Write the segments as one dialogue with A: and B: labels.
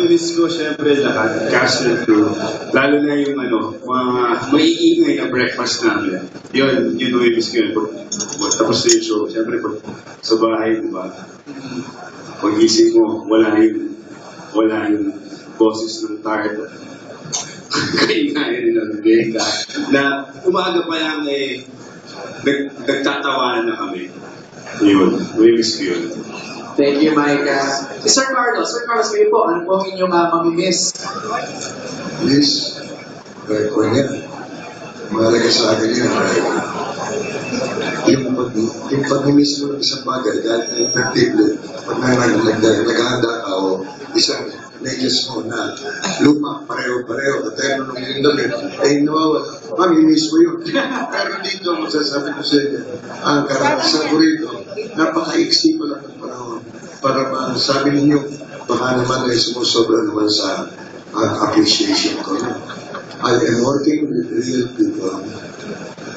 A: namimiss ko syempre lahat, cast and crew. Lalo na yung mga maiingay na breakfast namin. Yun namimiss ko yun. Tapos na yung show, syempre sa bahay, di ba? Pag-isip mo, wala yung boses ng tired. Kaingayan nila ng Vega. Na umaga pa lang nagtatawanan na kami. Yun, namimiss ko yun.
B: Thank you, Micah. Sir Carlos, kayo po, ano po ang inyong mamimiss?
C: Miss, ko niya. Mahalaga sa akin yun. Yung pag-miss mo ng isang bagay, kahit effectively, pag naghahanda ka o isang medyas mo na luma, pareho, at tayo nung yung damit, ay nawawala. Mamimiss mo yun. Pero dito, masasabi ko sa inyo, ang karanasan ko rito, napaka-iksi pa lang ng panahon para masabi ninyo, baka naman ay sumusobra naman sa appreciation ko. I am working with real people.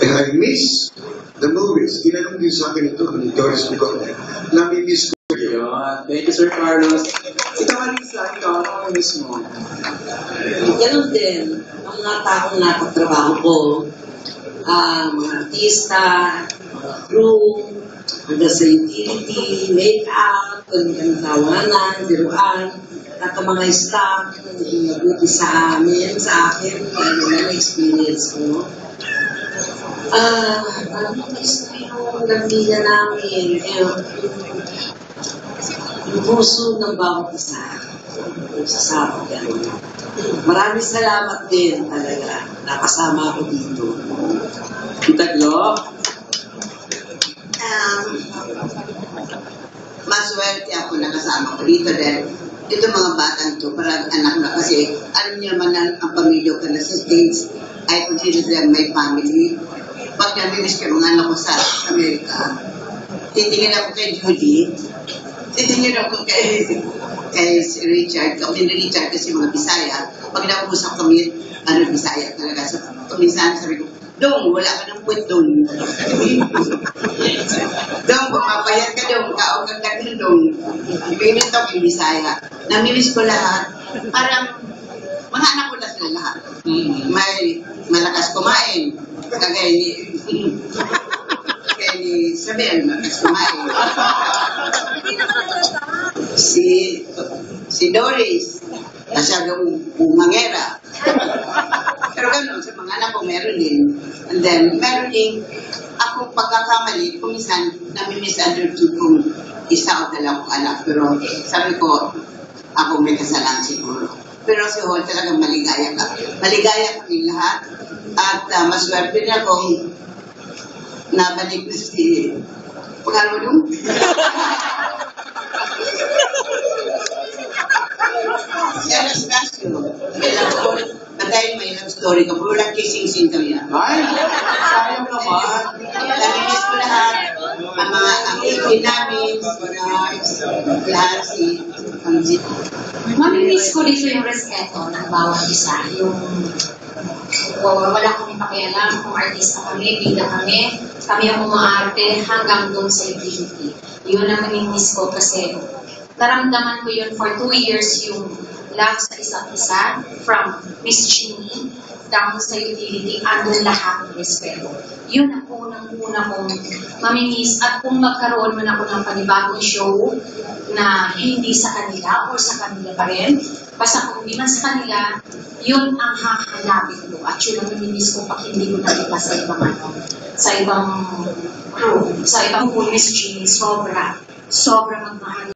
C: And I miss the movies. Tinanong din sa akin ito ni Doris Bigote. Nami-miss ko yun.
B: Thank you, Sir Carlos. Ito Marisa, ikaw, ano ang miss mo?
D: Ganun din. Ang mga taong nakatrabaho ko, mga artista, mga crew, hanggang sa utility, make-up, hanggang tawanan, biruan, at ang mga staff, nabuti sa amin, sa akin, lalo na experience ko. Alam mo, gusto yung gambina namin, yung puso ng bawat isa. Sasama yan. Maraming salamat din talaga. Nakasama ako dito.
B: Tita Glo?
E: Maswerte ako na kasama ko dito dahil ito mga batang to, parang anak na kasi alam niyo naman ang pamilya ko na sa States, I consider them my family. Pag namimiss ko mga anak ko sa Amerika, titingin ako kay Judy, titingin ako kay Richard, kami ni Richard kasi mga Bisaya. Pag nakusap kami, Bisaya talaga. So, minsan sabi ko, Dong, wala ka ng puwet dong. Dong, pumapayat ka dong, kaong kagdagan dong. Ibigin ito kay Bisaya. Namimiss ko lahat. Parang, mga anak ko na sila lahat. May malakas kumain. Kagaya ni Isabel, malakas kumain. Si Doris, masyadong bumangera. Pero gano'n, sa mga anak ko meron din. And then, meron din akong pagkakamali, kung minsan, nami-misunderstood kung isa o dalawang anak. Pero sabi ko, ako may kasalanan siguro. Pero si Hall talagang maligaya ka. Maligaya kami lahat. At maswerte na kung nabalik ko si Pagkalulong. Si Anastasio. Dahil may love story ka, pero lang kissing scene kami na.
B: Ay, sayang naman.
E: Namimiss ko lahat. Ang ipin namin, lahat si
F: Mamimiss ko dito yung respeto ng bawat isa. Yung wala kami pakialam kung artista kami, bida kami ang umaarte hanggang doon sa utility. Yun ang mamimiss ko kasi naramdaman ko yun for 2 years yung love sa isa't isa, from Miss Chini down sa utility, andun lahat ng respeto. Yun ang unang-una kong mamimiss. At kung magkaroon man ako ng panibagong show na hindi sa kanila o sa kanila pa rin, basta kung di man sa kanila, yun ang hahanapin ko. At yun ang mamimiss ko pag hindi ko nakita sa ibang crew, sa ibang Miss Chini, sobra magmahal.